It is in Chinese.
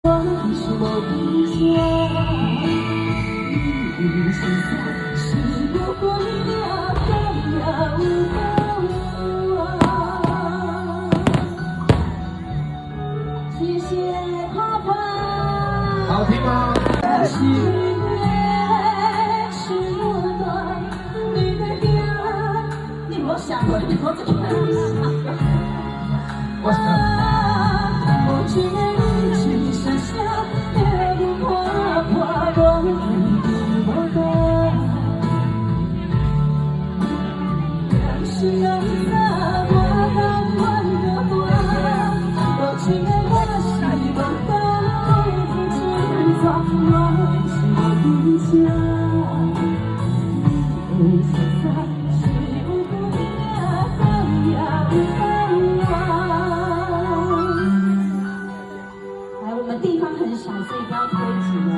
我是我的家，你现在是我回家的谢谢爸爸。好听吗？是夜是我的，你的家，你莫想我，你莫这个。我想。我只能只剩下别无花花容易我的，让是让那花到万个花，我只能把希望的日子制造，我是我的家，你现在是我的家。来，我们地方很小，所以不要推挤哦。